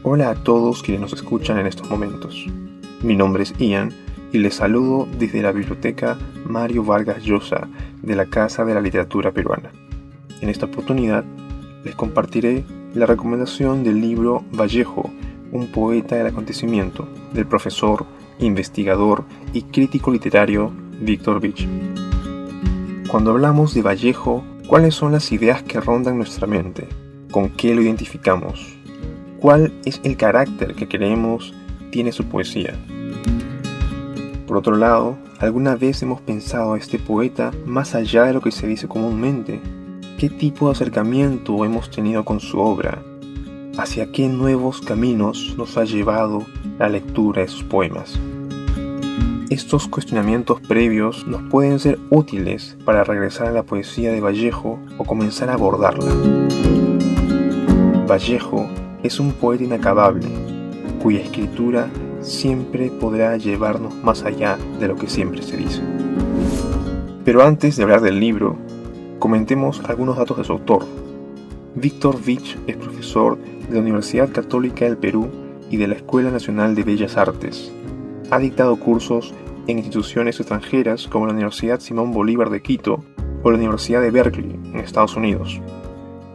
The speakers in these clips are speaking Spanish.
Hola a todos quienes nos escuchan en estos momentos. Mi nombre es Ian y les saludo desde la Biblioteca Mario Vargas Llosa de la Casa de la Literatura Peruana. En esta oportunidad les compartiré la recomendación del libro Vallejo, un poeta del acontecimiento, del profesor, investigador y crítico literario Víctor Vich. Cuando hablamos de Vallejo, ¿cuáles son las ideas que rondan nuestra mente? ¿Con qué lo identificamos? ¿Cuál es el carácter que creemos tiene su poesía? Por otro lado, ¿alguna vez hemos pensado a este poeta más allá de lo que se dice comúnmente? ¿Qué tipo de acercamiento hemos tenido con su obra? ¿Hacia qué nuevos caminos nos ha llevado la lectura de sus poemas? Estos cuestionamientos previos nos pueden ser útiles para regresar a la poesía de Vallejo o comenzar a abordarla. Vallejo es un poeta inacabable, cuya escritura siempre podrá llevarnos más allá de lo que siempre se dice. Pero antes de hablar del libro, comentemos algunos datos de su autor. Víctor Vich es profesor de la Universidad Católica del Perú y de la Escuela Nacional de Bellas Artes. Ha dictado cursos en instituciones extranjeras como la Universidad Simón Bolívar de Quito o la Universidad de Berkeley, en Estados Unidos.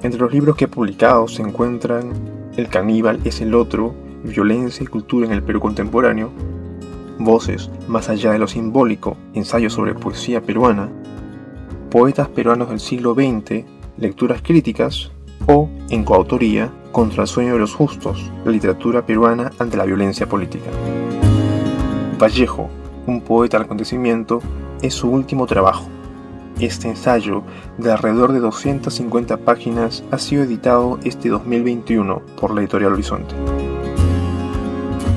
Entre los libros que ha publicado se encuentran El caníbal es el otro, Violencia y cultura en el Perú contemporáneo, Voces más allá de lo simbólico, ensayos sobre poesía peruana, Poetas peruanos del siglo XX, lecturas críticas, o, en coautoría, Contra el sueño de los justos, la literatura peruana ante la violencia política. Vallejo, un poeta al acontecimiento, es su último trabajo. Este ensayo, de alrededor de 250 páginas, ha sido editado este 2021 por la editorial Horizonte.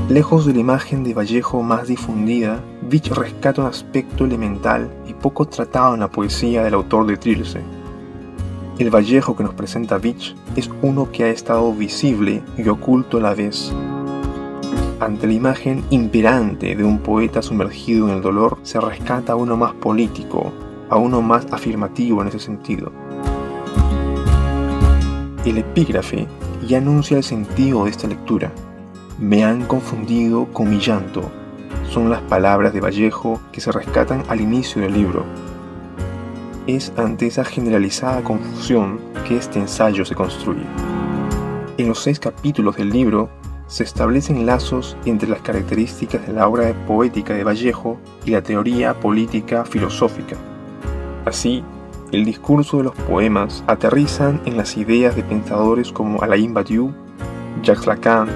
Lejos de la imagen de Vallejo más difundida, Vich rescata un aspecto elemental y poco tratado en la poesía del autor de Trilce. El Vallejo que nos presenta Vich es uno que ha estado visible y oculto a la vez. Ante la imagen imperante de un poeta sumergido en el dolor, se rescata a uno más político, a uno más afirmativo en ese sentido. El epígrafe ya anuncia el sentido de esta lectura. Me han confundido con mi llanto, son las palabras de Vallejo que se rescatan al inicio del libro. Es ante esa generalizada confusión que este ensayo se construye. En los 6 capítulos del libro se establecen lazos entre las características de la obra poética de Vallejo y la teoría política filosófica. Así, el discurso de los poemas aterrizan en las ideas de pensadores como Alain Badiou, Jacques Lacan,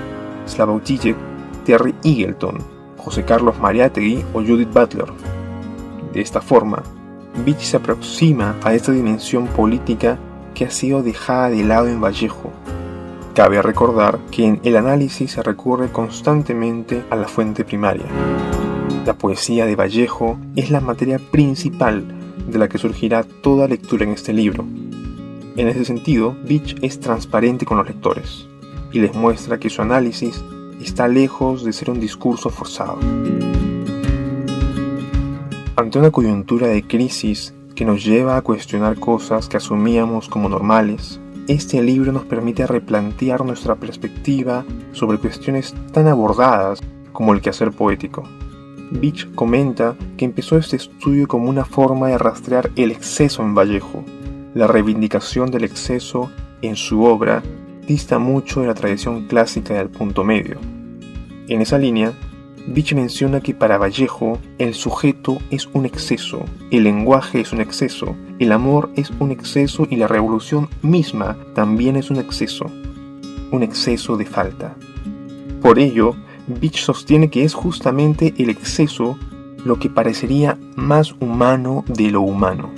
Slavoj Žižek, Terry Eagleton, José Carlos Mariátegui o Judith Butler. De esta forma, Vich se aproxima a esta dimensión política que ha sido dejada de lado en Vallejo. Cabe recordar que en el análisis se recurre constantemente a la fuente primaria. La poesía de Vallejo es la materia principal de la que surgirá toda lectura en este libro. En ese sentido, Vich es transparente con los lectores y les muestra que su análisis está lejos de ser un discurso forzado. Ante una coyuntura de crisis que nos lleva a cuestionar cosas que asumíamos como normales, este libro nos permite replantear nuestra perspectiva sobre cuestiones tan abordadas como el quehacer poético. Vich comenta que empezó este estudio como una forma de rastrear el exceso en Vallejo. La reivindicación del exceso en su obra dista mucho de la tradición clásica del punto medio. En esa línea, Vich menciona que para Vallejo el sujeto es un exceso, el lenguaje es un exceso, el amor es un exceso y la revolución misma también es un exceso de falta. Por ello, Vich sostiene que es justamente el exceso lo que parecería más humano de lo humano.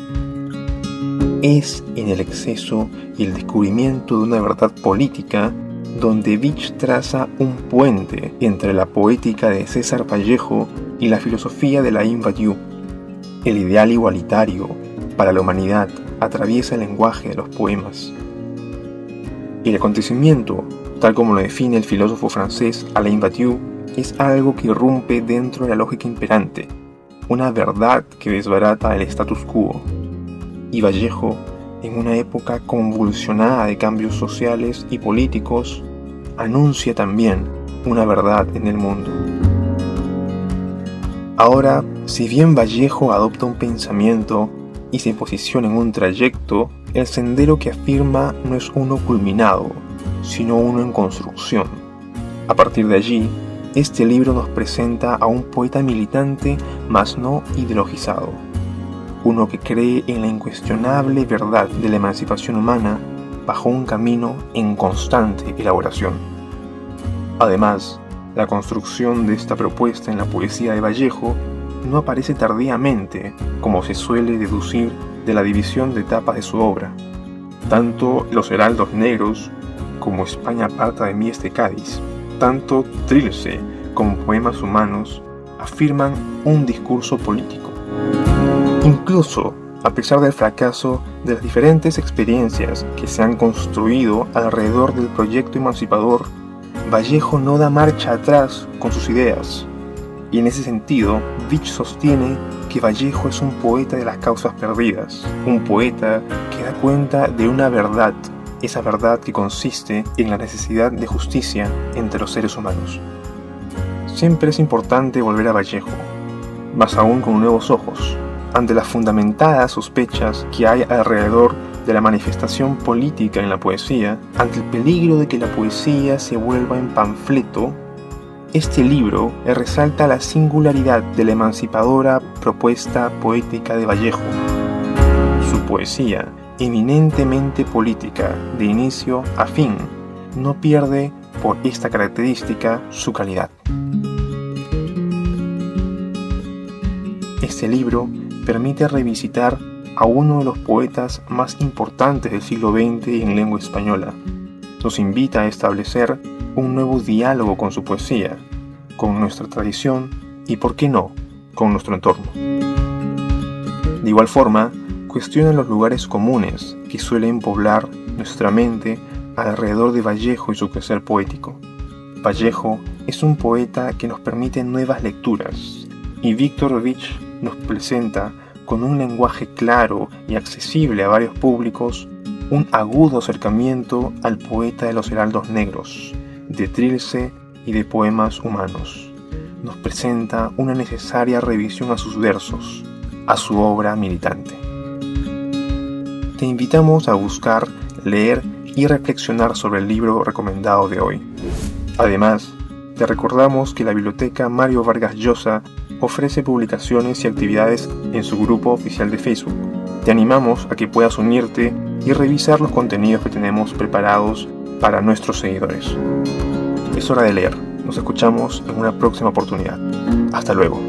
Es en el exceso y el descubrimiento de una verdad política donde Vich traza un puente entre la poética de César Vallejo y la filosofía de Alain Badiou. El ideal igualitario para la humanidad atraviesa el lenguaje de los poemas. El acontecimiento, tal como lo define el filósofo francés Alain Badiou, es algo que irrumpe dentro de la lógica imperante, una verdad que desbarata el status quo. Y Vallejo, en una época convulsionada de cambios sociales y políticos, anuncia también una verdad en el mundo. Ahora, si bien Vallejo adopta un pensamiento y se posiciona en un trayecto, el sendero que afirma no es uno culminado, sino uno en construcción. A partir de allí, este libro nos presenta a un poeta militante, mas no ideologizado. Uno que cree en la incuestionable verdad de la emancipación humana bajo un camino en constante elaboración. Además, la construcción de esta propuesta en la poesía de Vallejo no aparece tardíamente, como se suele deducir de la división de etapas de su obra. Tanto Los Heraldos Negros como España aparta de mí este Cádiz, tanto Trilce como Poemas Humanos afirman un discurso político. Incluso, a pesar del fracaso de las diferentes experiencias que se han construido alrededor del proyecto emancipador, Vallejo no da marcha atrás con sus ideas. Y en ese sentido, Vich sostiene que Vallejo es un poeta de las causas perdidas, un poeta que da cuenta de una verdad, esa verdad que consiste en la necesidad de justicia entre los seres humanos. Siempre es importante volver a Vallejo, más aún con nuevos ojos, ante las fundamentadas sospechas que hay alrededor de la manifestación política en la poesía, ante el peligro de que la poesía se vuelva en panfleto. Este libro resalta la singularidad de la emancipadora propuesta poética de Vallejo. Su poesía, eminentemente política de inicio a fin, no pierde por esta característica su calidad. Este libro permite revisitar a uno de los poetas más importantes del siglo XX en lengua española. Nos invita a establecer un nuevo diálogo con su poesía, con nuestra tradición y, por qué no, con nuestro entorno. De igual forma, cuestiona los lugares comunes que suelen poblar nuestra mente alrededor de Vallejo y su quehacer poético. Vallejo es un poeta que nos permite nuevas lecturas, y Víctor Vich nos presenta con un lenguaje claro y accesible a varios públicos, un agudo acercamiento al poeta de Los Heraldos Negros, de Trilce y de Poemas Humanos. Nos presenta una necesaria revisión a sus versos, a su obra militante. Te invitamos a buscar, leer y reflexionar sobre el libro recomendado de hoy. Además, te recordamos que la Biblioteca Mario Vargas Llosa ofrece publicaciones y actividades en su grupo oficial de Facebook. Te animamos a que puedas unirte y revisar los contenidos que tenemos preparados para nuestros seguidores. Es hora de leer. Nos escuchamos en una próxima oportunidad. Hasta luego.